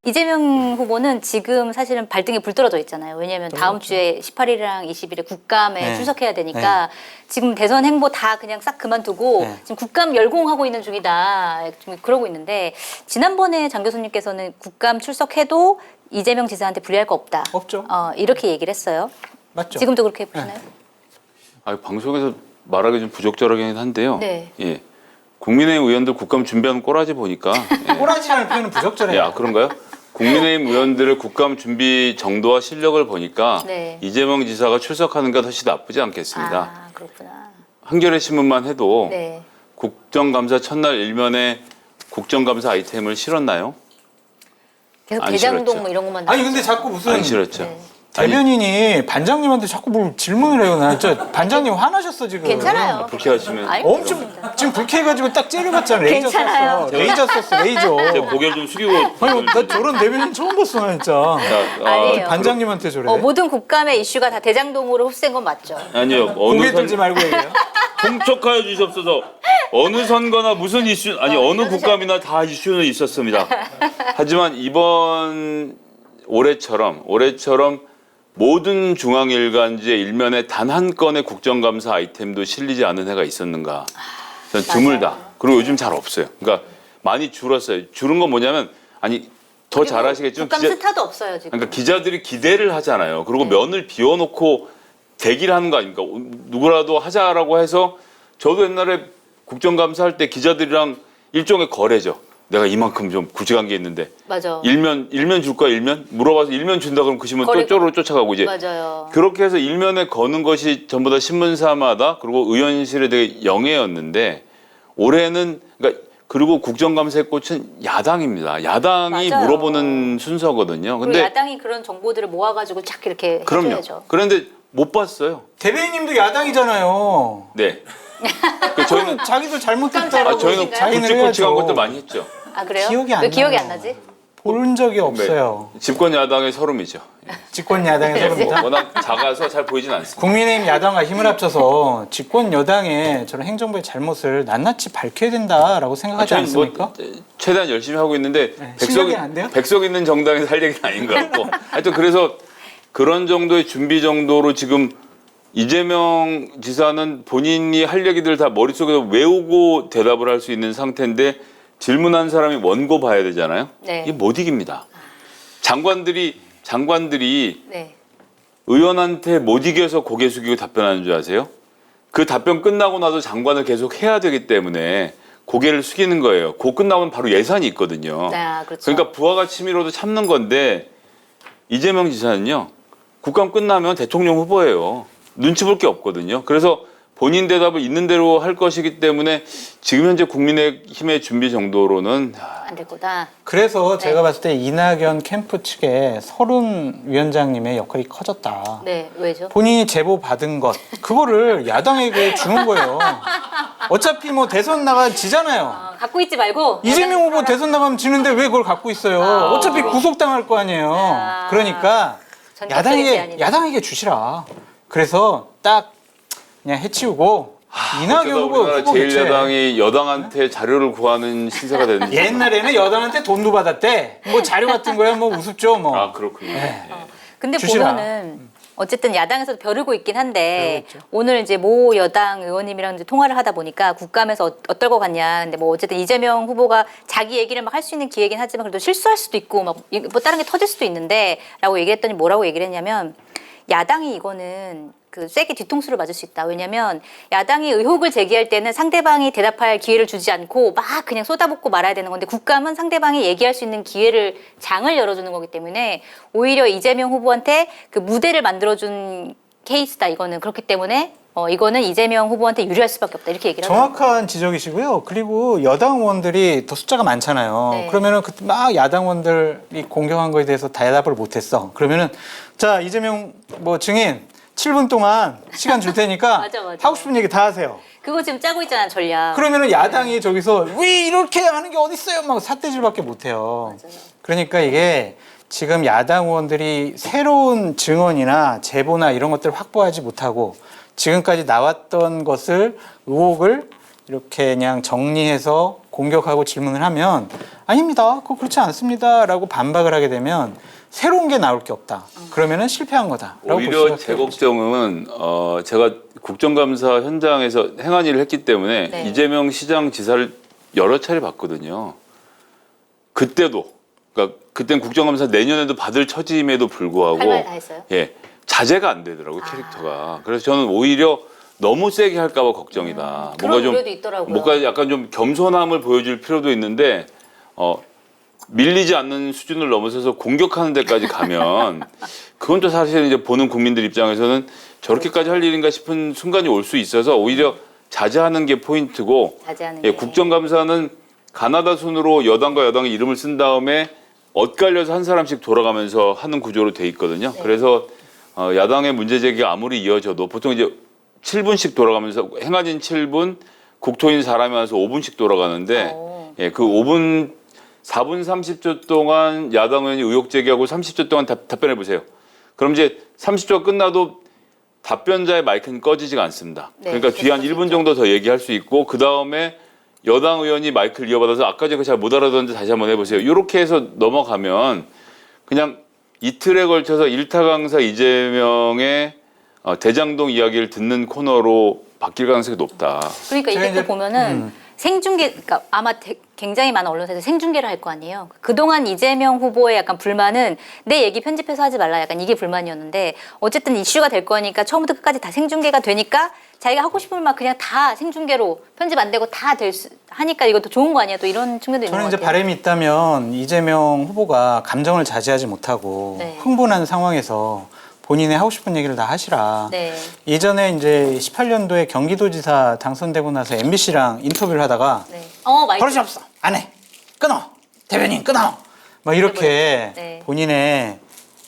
이재명 후보는 지금 사실은 발등에 불 떨어져 있잖아요. 왜냐하면 다음 주에 18일이랑 20일에 국감에 네. 출석해야 되니까 지금 대선 행보 다 그냥 싹 그만두고 지금 국감 열공하고 있는 중이다. 좀 그러고 있는데 지난번에 장 교수님께서는 국감 출석해도 이재명 지사한테 불리할 거 없다. 없죠. 이렇게 얘기를 했어요. 맞죠. 지금도 그렇게 보시나요? 방송에서 말하기 좀 부적절하긴 한데요. 네. 예. 국민의힘 의원들 국감 준비하는 꼬라지 보니까 꼬라지라는 표현은 부적절해요. 그런가요? 국민의힘 의원들의 국감 준비 정도와 실력을 보니까 네. 이재명 지사가 출석하는 게 훨씬 나쁘지 않겠습니다. 그렇구나. 한겨레 신문만 해도 네. 국정감사 첫날 일면에 국정감사 아이템을 실었나요? 계속 안 대장동 싫었죠. 뭐 이런 것만 아니 나오죠. 근데 자꾸 무슨 안 싫었죠. 네. 대변인이 반장님한테 자꾸 뭘 질문을 해요. 나 진짜 반장님 화나셨어 지금. 괜찮아요. 불쾌하시면 아니, 엄청 지금 불쾌해가지고 딱 째려봤잖아. 레이저 괜찮아요. 썼어. 레이저 썼어. 레이저. 제가 고개를 좀 숙이고 아니 나 저런 대변인 처음 봤어 나 진짜. 아니에요. 반장님한테 저래. 모든 국감의 이슈가 다 대장동으로 흡수된 건 맞죠. 아니요. 고개 들지 말고 얘기해요. 통촉하여 주시옵소서. 어느 선거나 무슨 이슈 어느 국감이나 다 이슈는 있었습니다. 하지만 이번 올해처럼 모든 중앙일간지의 일면에 단 한 건의 국정감사 아이템도 실리지 않은 해가 있었는가? 저는 드물다. 그리고 요즘 잘 없어요. 그러니까 많이 줄었어요. 줄은 건 뭐냐면 더 잘 아시겠지만 국감 스타도 없어요 지금. 그러니까 기자들이 기대를 하잖아요. 그리고 면을 비워놓고 대기를 하는 거 아닙니까? 누구라도 하자라고 해서 저도 옛날에 국정감사 할 때 기자들이랑 일종의 거래죠. 내가 이만큼 좀 굵직한 게 있는데 맞아. 일면 줄 거야 일면? 물어봐서 일면 준다 그러면 그 신문 또 거리고. 쪼르르 쫓아가고 이제 맞아요. 그렇게 해서 일면에 거는 것이 전부 다 신문사마다 그리고 의원실에 되게 영예였는데 올해는 그리고 국정감사의 꽃은 야당입니다. 야당이 맞아요. 물어보는 순서거든요. 그리고 근데 야당이 그런 정보들을 모아가지고 착 이렇게 그럼요. 해줘야죠. 그런데 못 봤어요. 대변인님도 야당이잖아요. 네. 저희는 자기도 잘못했다고 저희는 자기는 굵직굵직한 해야죠. 것도 많이 했죠. 그래요? 기억이 안 왜 기억이 나요. 안 나지? 본 적이 없어요. 집권 야당의 서름이죠. 집권 야당의 서름이다. 워낙 작아서 잘 보이진 않습니다. 국민의힘 야당과 힘을 합쳐서 집권 여당의 저런 행정부의 잘못을 낱낱이 밝혀야 된다라고 생각하지 저는 않습니까? 최대한 열심히 하고 있는데 실력이 안 돼요? 백석 있는 정당에서 할 얘기는 아닌 것 같고 하여튼 그래서 그런 정도의 준비 정도로 지금 이재명 지사는 본인이 할 얘기들 다 머릿속에서 외우고 대답을 할 수 있는 상태인데 질문한 사람이 원고 봐야 되잖아요. 네. 이게 못 이깁니다. 장관들이 네. 의원한테 못 이겨서 고개 숙이고 답변하는 줄 아세요? 그 답변 끝나고 나도 장관을 계속 해야 되기 때문에 고개를 숙이는 거예요. 그 끝나면 바로 예산이 있거든요. 그렇죠. 그러니까 부하가 치밀어도 참는 건데 이재명 지사는요. 국감 끝나면 대통령 후보예요. 눈치 볼 게 없거든요. 그래서 본인 대답을 있는 대로 할 것이기 때문에 지금 현재 국민의힘의 준비 정도로는 안 될 거다. 그래서 제가 봤을 때 이낙연 캠프 측에 서른 위원장님의 역할이 커졌다. 네, 왜죠? 본인이 제보 받은 것 그거를 야당에게 주는 거예요. 어차피 뭐 대선 나가 지잖아요. 갖고 있지 말고. 이재명 후보 대선 나가면 지는데 왜 그걸 갖고 있어요? 어차피 구속당할 거 아니에요. 그러니까 야당에게 주시라. 그래서 딱 그냥 해치우고 이낙연 후보 제1야당이 여당한테 자료를 구하는 신세가 됐는데 옛날에는 여당한테 돈도 받았대. 뭐 자료 같은 거야 뭐 우습죠 뭐. 그렇군요. 근데 주시라. 보면은 어쨌든 야당에서도 벼르고 있긴 한데 벼르고 있죠. 오늘 이제 모 여당 의원님이랑 이제 통화를 하다 보니까 국감에서 어떨 것 같냐. 근데 뭐 어쨌든 이재명 후보가 자기 얘기를 막 할 수 있는 기회긴 하지만 그래도 실수할 수도 있고 막 뭐 다른 게 터질 수도 있는데라고 얘기했더니 뭐라고 얘기를 했냐면 야당이 이거는 세게 뒤통수를 맞을 수 있다. 왜냐하면 야당이 의혹을 제기할 때는 상대방이 대답할 기회를 주지 않고 막 그냥 쏟아붓고 말아야 되는 건데 국감은 상대방이 얘기할 수 있는 장을 열어주는 거기 때문에 오히려 이재명 후보한테 그 무대를 만들어준 케이스다. 이거는 그렇기 때문에 이거는 이재명 후보한테 유리할 수밖에 없다. 이렇게 얘기를 하더라고요. 정확한 지적이시고요. 그리고 여당 의원들이 더 숫자가 많잖아요. 네. 그러면은 막 야당 의원들이 공격한 거에 대해서 대답을 못했어. 그러면은 자 이재명 뭐 증인 7분 동안 시간 줄 테니까 맞아. 하고 싶은 얘기 다 하세요. 그거 지금 짜고 있잖아 전략. 그러면은 야당이 저기서 왜 이렇게 하는 게 어딨어요? 막 삿대질밖에 못해요. 맞아요. 그러니까 이게 지금 야당 의원들이 새로운 증언이나 제보나 이런 것들을 확보하지 못하고 지금까지 나왔던 것을 의혹을 이렇게 그냥 정리해서 공격하고 질문을 하면 아닙니다. 그거 그렇지 않습니다라고 반박을 하게 되면 새로운 게 나올 게 없다. 그러면은 실패한 거다라고 볼 오히려 수밖에 제 없죠. 걱정은 제가 국정감사 현장에서 행한 일을 했기 때문에 네. 이재명 시장 지사를 여러 차례 봤거든요. 그때도 그러니까 그땐 국정감사 내년에도 받을 처짐에도 불구하고 할 말 다 했어요? 예 자제가 안 되더라고요 캐릭터가. 그래서 저는 오히려 너무 세게 할까봐 걱정이다. 그런 우려도 있더라고요. 뭔가 약간 좀 겸손함을 보여줄 필요도 있는데 밀리지 않는 수준을 넘어서서 공격하는 데까지 가면 그건 또 사실 이제 보는 국민들 입장에서는 저렇게까지 할 일인가 싶은 순간이 올 수 있어서 오히려 자제하는 게 포인트고 자제하는 예, 게. 국정감사는 가나다 순으로 여당과 여당의 이름을 쓴 다음에 엇갈려서 한 사람씩 돌아가면서 하는 구조로 돼 있거든요. 네. 그래서 야당의 문제 제기가 아무리 이어져도 보통 이제 7분씩 돌아가면서 행안인 7분, 국토인 사람이 와서 5분씩 돌아가는데 예, 그 5분 4분 30초 동안 야당 의원이 의혹 제기하고 30초 동안 답변해 보세요. 그럼 이제 30초가 끝나도 답변자의 마이크는 꺼지지가 않습니다. 네, 그러니까 뒤에 한 1분 정도 더 얘기할 수 있고 그 다음에 여당 의원이 마이크를 이어받아서 아까 전에 잘 못 알아듣는데 다시 한번 해보세요. 이렇게 해서 넘어가면 그냥 이틀에 걸쳐서 일타 강사 이재명의 대장동 이야기를 듣는 코너로 바뀔 가능성이 높다. 그러니까 제가 이게 또 이제- 보면은 생중계, 그러니까 아마 굉장히 많은 언론사에서 생중계를 할 거 아니에요. 그동안 이재명 후보의 약간 불만은 내 얘기 편집해서 하지 말라 약간 이게 불만이었는데 어쨌든 이슈가 될 거니까 처음부터 끝까지 다 생중계가 되니까 자기가 하고 싶은 말 그냥 다 생중계로 편집 안 되고 다 하니까 이것도 좋은 거 아니야? 또 이런 측면도 있는 것 저는 이제 같아요. 바람이 있다면 이재명 후보가 감정을 자제하지 못하고 네. 흥분한 상황에서 본인의 하고 싶은 얘기를 다 하시라. 네. 예전에 이제 18년도에 경기도지사 당선되고 나서 MBC랑 인터뷰를 하다가 네. 마이크. 버릇이 없어. 안 해. 끊어. 대변인 끊어. 막 이렇게 네. 본인의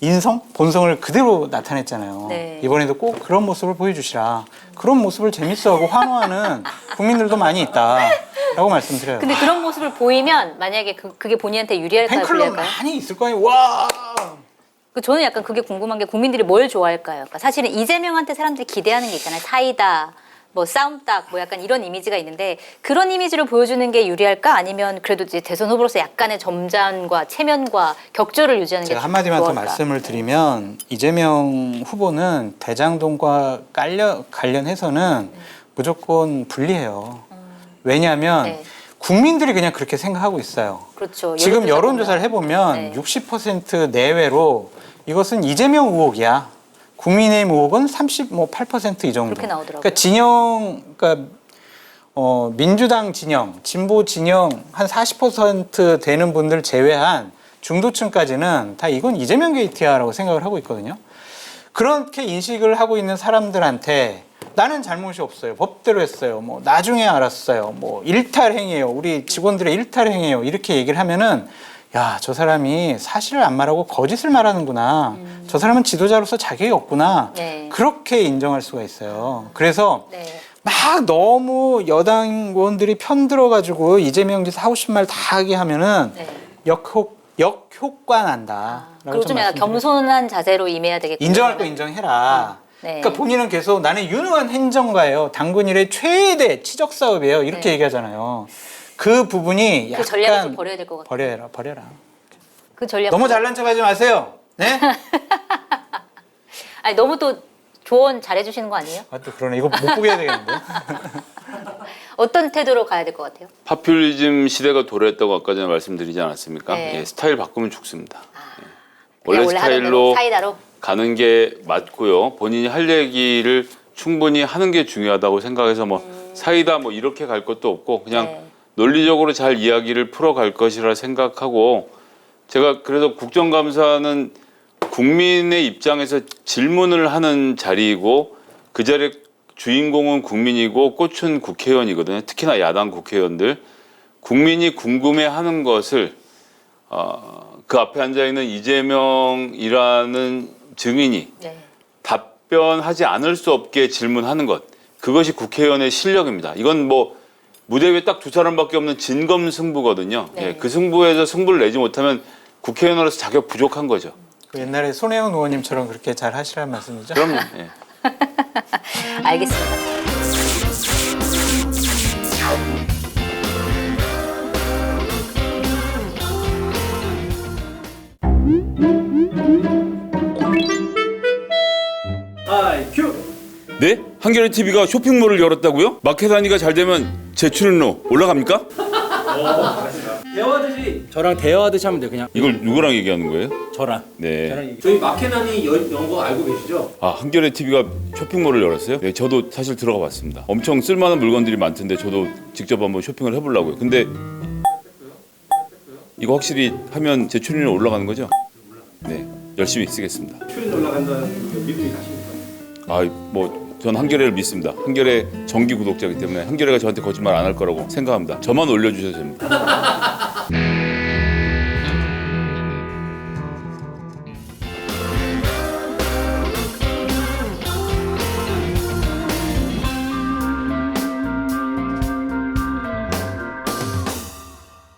인성, 본성을 그대로 나타냈잖아요. 네. 이번에도 꼭 그런 모습을 보여주시라. 그런 모습을 재밌어하고 환호하는 국민들도 많이 있다라고 말씀드려요. 근데 그런 모습을 보이면 만약에 그게 본인한테 유리할까요? 팬클럽 불리할까요? 많이 있을 거 아니에요. 와. 저는 약간 그게 궁금한 게 국민들이 뭘 좋아할까요? 그러니까 사실은 이재명한테 사람들이 기대하는 게 있잖아요. 사이다, 뭐 싸움닭, 뭐 약간 이런 이미지가 있는데 그런 이미지를 보여주는 게 유리할까? 아니면 그래도 이제 대선 후보로서 약간의 점잖과 체면과 격조를 유지하는 게 제가 한마디만 더 좋을까? 말씀을 드리면 이재명 후보는 대장동과 관련해서는 무조건 불리해요. 왜냐하면 네. 국민들이 그냥 그렇게 생각하고 있어요. 그렇죠. 지금 여론조사를 해보면 네. 60% 내외로 이것은 이재명 의혹이야. 국민의힘 의혹은 38%이 정도. 그렇게 나오더라고요. 그러니까 진영, 그러니까 민주당 진영, 진보 진영 한 40% 되는 분들 제외한 중도층까지는 다 이건 이재명 게이트야라고 생각을 하고 있거든요. 그렇게 인식을 하고 있는 사람들한테 나는 잘못이 없어요. 법대로 했어요. 뭐 나중에 알았어요. 뭐 일탈행위예요. 우리 직원들의 일탈행위예요. 이렇게 얘기를 하면은 야, 저 사람이 사실을 안 말하고 거짓을 말하는구나. 저 사람은 지도자로서 자격이 없구나. 네. 그렇게 인정할 수가 있어요. 그래서 네. 막 너무 여당 의원들이 편들어가지고 이재명 지사 하고 싶은 말 다 하게 하면은 네. 역효과 난다. 그리고 좀 약간 겸손한 자세로 임해야 되겠군요. 인정할 거 인정해라. 네. 그러니까 본인은 계속 나는 유능한 행정가예요. 당군 일의 최대 치적 사업이에요. 이렇게 네. 얘기하잖아요. 그 부분이 그 약간 전략을 좀 버려야 될 것 같아요. 버려라. 그 전략 너무 잘난 척하지 마세요. 네? 아니 너무 또 조언 잘해주시는 거 아니에요? 아, 또 그러네. 이거 못 보게 해야 되겠는데. 어떤 태도로 가야 될 것 같아요? 파퓰리즘 시대가 도래했다고 아까 전에 말씀드리지 않았습니까? 네. 예, 스타일 바꾸면 죽습니다. 그냥 원래 하던 대로 스타일로 사이다로. 가는 게 맞고요. 본인이 할 얘기를 충분히 하는 게 중요하다고 생각해서 뭐 사이다 뭐 이렇게 갈 것도 없고 그냥 네. 논리적으로 잘 이야기를 풀어갈 것이라 생각하고 제가 그래서 국정감사는 국민의 입장에서 질문을 하는 자리이고 그 자리에 주인공은 국민이고 꽃은 국회의원이거든요. 특히나 야당 국회의원들. 국민이 궁금해하는 것을 그 앞에 앉아있는 이재명이라는 증인이 네. 답변하지 않을 수 없게 질문하는 것. 그것이 국회의원의 실력입니다. 이건 뭐 무대 위에 딱 두 사람밖에 없는 진검승부거든요. 네. 예, 그 승부에서 승부를 내지 못하면 국회의원으로서 자격 부족한 거죠. 그 옛날에 손혜원 의원님처럼 그렇게 잘 하시라는 말씀이죠? 그럼요. 예. 알겠습니다. 네? 한겨레 TV가 쇼핑몰을 열었다고요? 마켓 단위가 잘 되면 제 출연료 올라갑니까? 대화하듯이 저랑 대화하듯이 하면 돼요. 그냥 이걸 누구랑 얘기하는 거예요? 저랑. 네. 저희 마케단이 연거 알고 계시죠? 아, 한겨레 TV가 쇼핑몰을 열었어요? 네, 저도 사실 들어가 봤습니다. 엄청 쓸만한 물건들이 많던데 저도 직접 한번 쇼핑을 해보려고요. 근데 이거 확실히 하면 제 출연료 올라가는 거죠? 네, 열심히 쓰겠습니다. 출연 올라간다는 믿음이 가십니까? 아, 뭐 전 한겨레를 믿습니다. 한겨레 정기 구독자이기 때문에 한겨레가 저한테 거짓말 안 할 거라고 생각합니다. 저만 올려주셔도 됩니다.